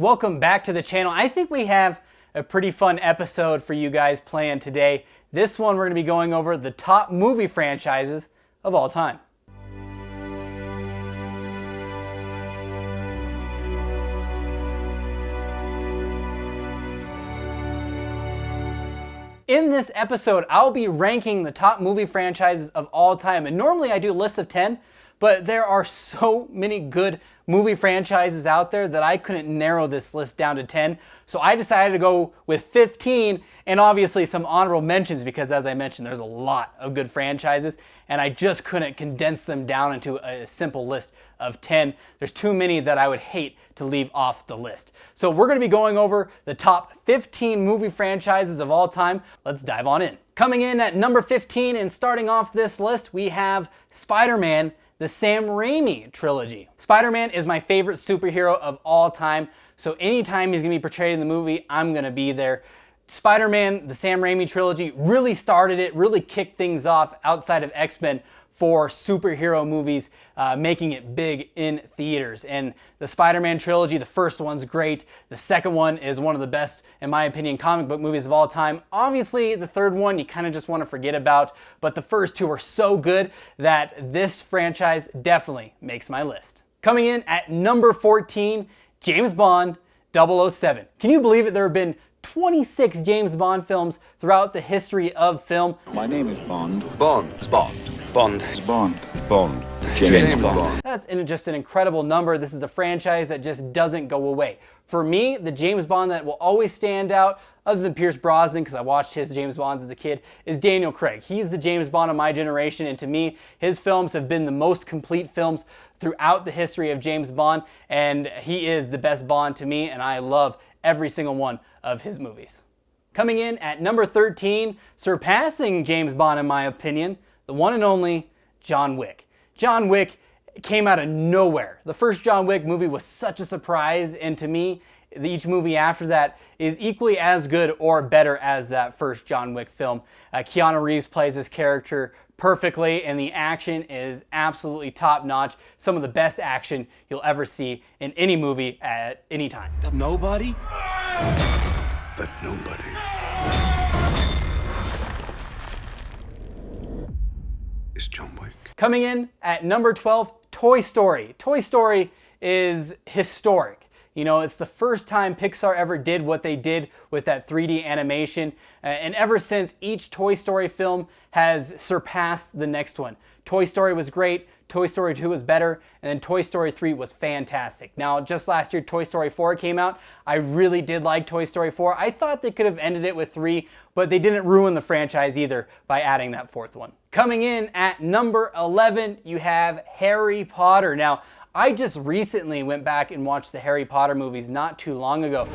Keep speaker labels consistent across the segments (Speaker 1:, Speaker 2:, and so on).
Speaker 1: Welcome back to the channel. I think we have a pretty fun episode for you guys planned today. This one we're going to be going over the top movie franchises of all time. In this episode, I'll be ranking the top movie franchises of all time. And normally I do lists of 10, but there are so many good movie franchises out there that I couldn't narrow this list down to 10. So I decided to go with 15 and obviously some honorable mentions because, as I mentioned, there's a lot of good franchises and I just couldn't condense them down into a simple list of 10. There's too many that I would hate to leave off the list. So we're going to be going over the top 15 movie franchises of all time. Let's dive on in. Coming in at number 15 and starting off this list, we have Spider-Man, the Sam Raimi trilogy. Spider-Man is my favorite superhero of all time, so anytime he's gonna be portrayed in the movie, I'm gonna be there. Spider-Man, the Sam Raimi trilogy, really started it, really kicked things off outside of X-Men for superhero movies, making it big in theaters. And the Spider-Man trilogy, the first one's great. The second one is one of the best, in my opinion, comic book movies of all time. Obviously, the third one you kind of just want to forget about, but the first two are so good that this franchise definitely makes my list. Coming in at number 14, James Bond 007. Can you believe it? There have been 26 James Bond films throughout the history of film.
Speaker 2: My name is Bond.
Speaker 3: Bond.
Speaker 2: Bond. Bond. Bond. Bond. James Bond.
Speaker 1: That's just an incredible number. This is a franchise that just doesn't go away. For me, the James Bond that will always stand out, other than Pierce Brosnan, because I watched his James Bonds as a kid, is Daniel Craig. He's the James Bond of my generation, and to me, his films have been the most complete films throughout the history of James Bond, and he is the best Bond to me, and I love every single one of his movies. Coming in at number 13, surpassing James Bond in my opinion, the one and only John Wick. John Wick came out of nowhere. The first John Wick movie was such a surprise, and to me, each movie after that is equally as good or better as that first John Wick film. Keanu Reeves plays his character perfectly, and the action is absolutely top-notch. Some of the best action you'll ever see in any movie at any time.
Speaker 3: Nobody? But nobody. Is John Wick.
Speaker 1: Coming in at number 12, Toy Story. Toy Story is historic. You know, it's the first time Pixar ever did what they did with that 3D animation. And ever since, each Toy Story film has surpassed the next one. Toy Story was great, Toy Story 2 was better, and then Toy Story 3 was fantastic. Now, just last year, Toy Story 4 came out. I really did like Toy Story 4. I thought they could have ended it with 3, but they didn't ruin the franchise either by adding that fourth one. Coming in at number 11, you have Harry Potter. Now, I just recently went back and watched the Harry Potter movies not too long ago.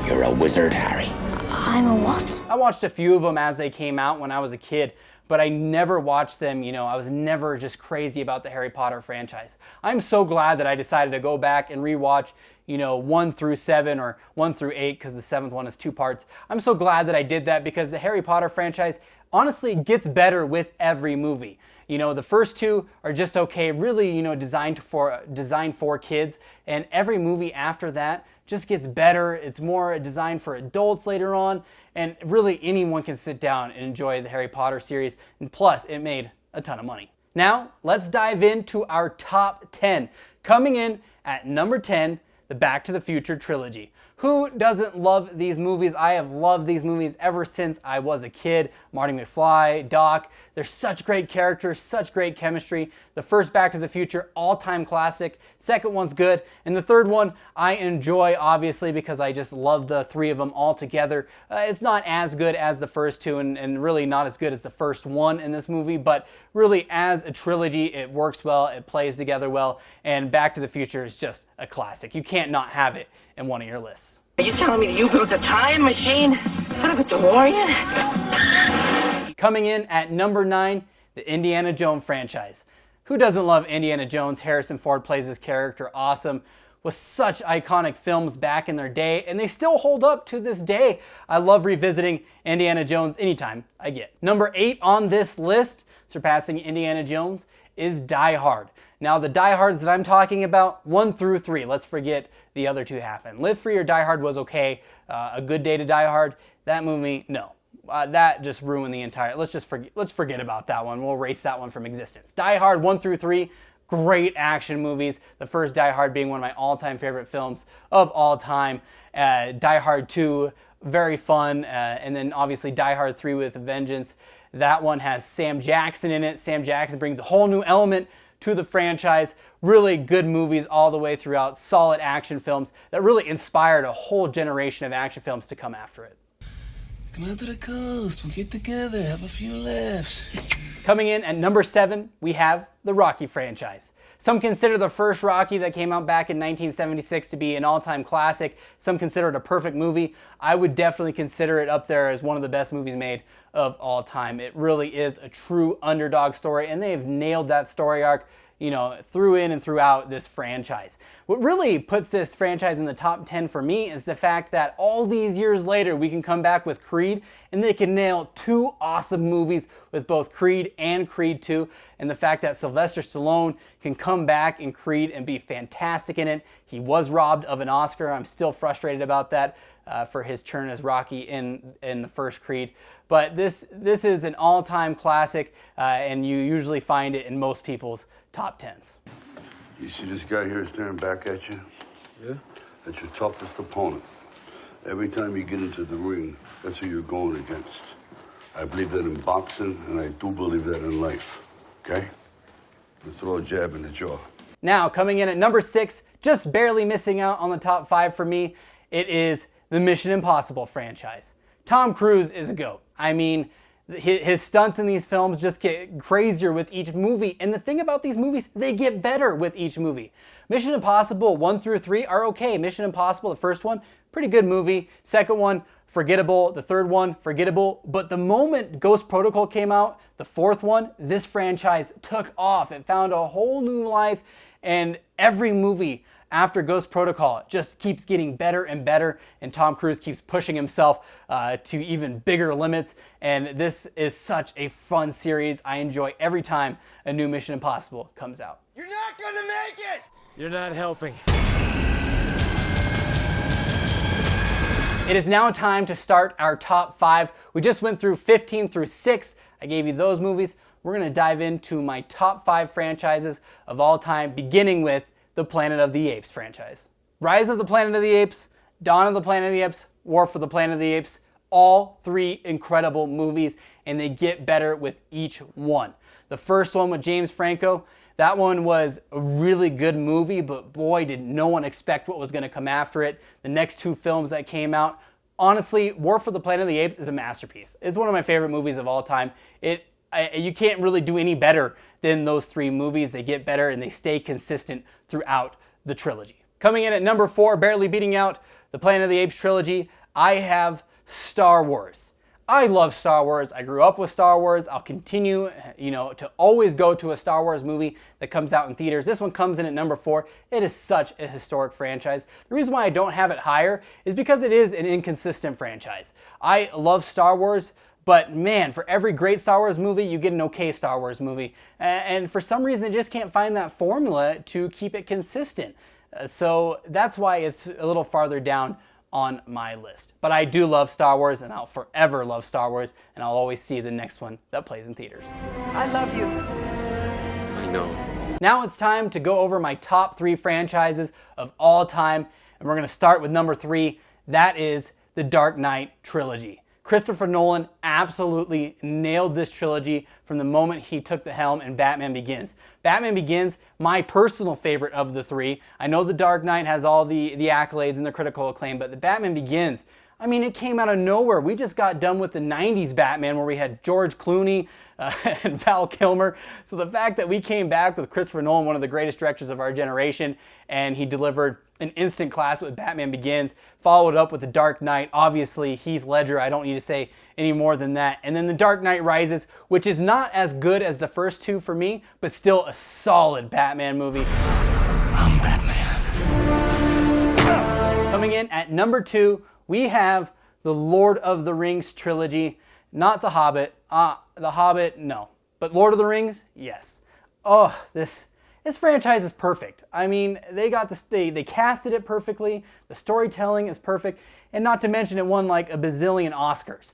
Speaker 2: You're a wizard, Harry.
Speaker 4: I'm a what?
Speaker 1: I watched a few of them as they came out when I was a kid, but I never watched them, you know, I was never just crazy about the Harry Potter franchise. I'm so glad that I decided to go back and rewatch, you know, 1 through 7 or 1 through 8, because the 7th one is 2 parts. I'm so glad that I did that because the Harry Potter franchise honestly gets better with every movie. You know, the first 2 are just okay, really, you know, designed for kids, and every movie after that just gets better. It's more designed for adults later on, and really anyone can sit down and enjoy the Harry Potter series, and plus it made a ton of money. Now, let's dive into our top 10. Coming in at number 10, the Back to the Future trilogy. Who doesn't love these movies? I have loved these movies ever since I was a kid. Marty McFly, Doc, they're such great characters, such great chemistry. The first Back to the Future, all-time classic. Second one's good. And the third one, I enjoy, obviously, because I just love the 3 of them all together. It's not as good as the first 2 and really not as good as the first one in this movie, but really as a trilogy, it works well, it plays together well, and Back to the Future is just a classic. You can't not have it in one of your lists.
Speaker 5: Are you telling me that you built a time machine? What about the DeLorean?
Speaker 1: Coming in at number 9, the Indiana Jones franchise. Who doesn't love Indiana Jones? Harrison Ford plays his character awesome. With such iconic films back in their day, and they still hold up to this day. I love revisiting Indiana Jones anytime I get. Number 8 on this list, surpassing Indiana Jones, is Die Hard. Now the Die Hards that I'm talking about, 1 through 3, let's forget the other two happened. Live Free or Die Hard was okay. A Good Day to Die Hard, that movie, no. That just ruined the entire, let's forget about that one. We'll erase that one from existence. Die Hard 1 through 3, great action movies. The first Die Hard being one of my all-time favorite films of all time. Die Hard 2, very fun. And then obviously Die Hard 3 with a Vengeance. That one has Sam Jackson in it. Sam Jackson brings a whole new element to the franchise. Really good movies all the way throughout. Solid action films that really inspired a whole generation of action films to come after it.
Speaker 4: Come out to the coast, we'll get together, have a few laughs.
Speaker 1: Coming in at number 7, we have the Rocky franchise. Some consider the first Rocky that came out back in 1976 to be an all-time classic. Some consider it a perfect movie. I would definitely consider it up there as one of the best movies made of all time. It really is a true underdog story, and they've nailed that story arc, you know, through in and throughout this franchise. What really puts this franchise in the top 10 for me is the fact that all these years later, we can come back with Creed and they can nail 2 awesome movies with both Creed and Creed 2. And the fact that Sylvester Stallone can come back in Creed and be fantastic in it. He was robbed of an Oscar. I'm still frustrated about that for his turn as Rocky in the first Creed. But this is an all-time classic, and you usually find it in most people's top 10s.
Speaker 3: You see this guy here staring back at you?
Speaker 4: Yeah?
Speaker 3: That's your toughest opponent. Every time you get into the ring, that's who you're going against. I believe that in boxing, and I do believe that in life. Okay? Let's throw a jab in the jaw.
Speaker 1: Now, coming in at number 6, just barely missing out on the top 5 for me, it is the Mission Impossible franchise. Tom Cruise is a GOAT. I mean, his stunts in these films just get crazier with each movie. And the thing about these movies, they get better with each movie. Mission Impossible 1 through 3 are okay. Mission Impossible, the first one, pretty good movie. Second one, forgettable. The third one, forgettable. But the moment Ghost Protocol came out, the fourth one, this franchise took off. It found a whole new life. And every movie after Ghost Protocol just keeps getting better and better, and Tom Cruise keeps pushing himself to even bigger limits. And this is such a fun series. I enjoy every time a new Mission Impossible comes out.
Speaker 6: You're not gonna make it!
Speaker 4: You're not helping.
Speaker 1: It is now time to start our top 5. We just went through 15 through 6. I gave you those movies. We're gonna dive into my top 5 franchises of all time, beginning with the Planet of the Apes franchise. Rise of the Planet of the Apes, Dawn of the Planet of the Apes, War for the Planet of the Apes, all 3 incredible movies, and they get better with each one. The first one with James Franco, that one was a really good movie, but boy, did no one expect what was gonna come after it. The next 2 films that came out, honestly, War for the Planet of the Apes is a masterpiece. It's one of my favorite movies of all time. You can't really do any better than those 3 movies. They get better and they stay consistent throughout the trilogy. Coming in at number 4, barely beating out the Planet of the Apes trilogy, I have Star Wars. I love Star Wars. I grew up with Star Wars. I'll continue, to always go to a Star Wars movie that comes out in theaters. This one comes in at number 4. It is such a historic franchise. The reason why I don't have it higher is because it is an inconsistent franchise. I love Star Wars, but man, for every great Star Wars movie, you get an okay Star Wars movie. And for some reason, they just can't find that formula to keep it consistent. So that's why it's a little farther down on my list. But I do love Star Wars, and I'll forever love Star Wars, and I'll always see the next one that plays in theaters.
Speaker 6: I love you.
Speaker 4: I know.
Speaker 1: Now it's time to go over my top 3 franchises of all time, and we're gonna start with number 3. That is the Dark Knight trilogy. Christopher Nolan absolutely nailed this trilogy from the moment he took the helm in Batman Begins. Batman Begins, my personal favorite of the 3. I know The Dark Knight has all the accolades and the critical acclaim, but the Batman Begins, I mean, it came out of nowhere. We just got done with the 90s Batman where we had George Clooney and Val Kilmer. So the fact that we came back with Christopher Nolan, one of the greatest directors of our generation, and he delivered an instant classic with Batman Begins, followed up with The Dark Knight, obviously Heath Ledger, I don't need to say any more than that. And then The Dark Knight Rises, which is not as good as the first 2 for me, but still a solid Batman movie.
Speaker 4: I'm Batman.
Speaker 1: Coming in at number 2, we have the Lord of the Rings trilogy. Not The Hobbit. The Hobbit, no. But Lord of the Rings, yes. Oh, this This franchise is perfect. I mean, they casted it perfectly, the storytelling is perfect, and not to mention it won like a bazillion Oscars.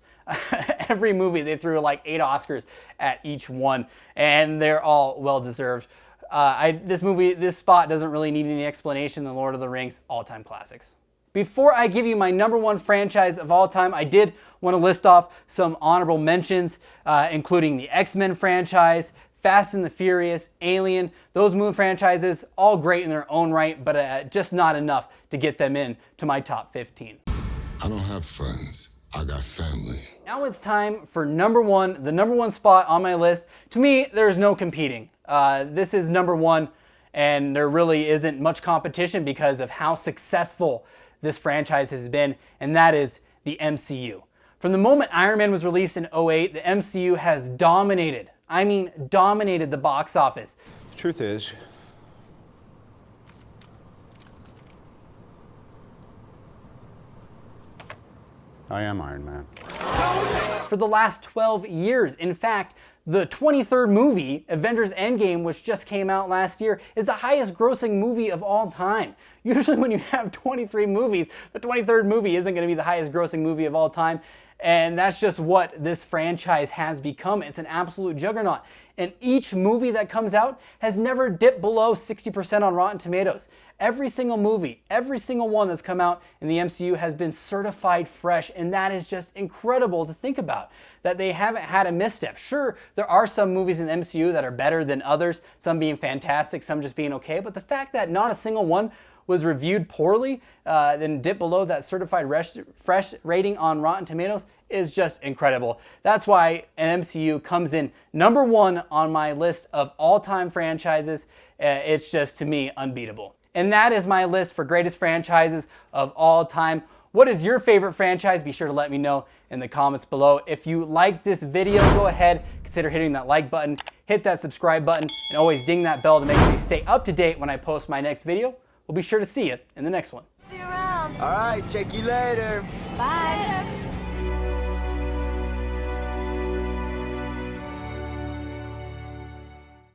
Speaker 1: Every movie they threw like 8 Oscars at each one, and they're all well deserved. This spot doesn't really need any explanation. The Lord of the Rings, all-time classics. Before I give you my number 1 franchise of all time, I did want to list off some honorable mentions, including the X-Men franchise, Fast and the Furious, Alien. Those movie franchises, all great in their own right, but just not enough to get them in to my top 15.
Speaker 7: I don't have friends. I got family.
Speaker 1: Now it's time for number 1, the number 1 spot on my list. To me, there's no competing. This is number 1, and there really isn't much competition because of how successful this franchise has been, and that is the MCU. From the moment Iron Man was released in 2008, the MCU has dominated, I mean dominated the box office.
Speaker 2: The truth is, I am Iron Man.
Speaker 1: For the last 12 years. In fact, the 23rd movie, Avengers Endgame, which just came out last year, is the highest grossing movie of all time. Usually when you have 23 movies, the 23rd movie isn't going to be the highest grossing movie of all time. And that's just what this franchise has become. It's an absolute juggernaut. And each movie that comes out has never dipped below 60% on Rotten Tomatoes. Every single movie, every single one that's come out in the MCU has been certified fresh, and that is just incredible to think about, that they haven't had a misstep. Sure, there are some movies in the MCU that are better than others, some being fantastic, some just being okay, but the fact that not a single one was reviewed poorly, then dipped below that certified fresh rating on Rotten Tomatoes is just incredible. That's why an MCU comes in number 1 on my list of all-time franchises. It's just, to me, unbeatable. And that is my list for greatest franchises of all time. What is your favorite franchise? Be sure to let me know in the comments below. If you like this video, go ahead, consider hitting that like button, hit that subscribe button, and always ding that bell to make sure you stay up to date when I post my next video. We'll be sure to see you in the next one.
Speaker 6: See you around.
Speaker 8: All right, check you later.
Speaker 6: Bye.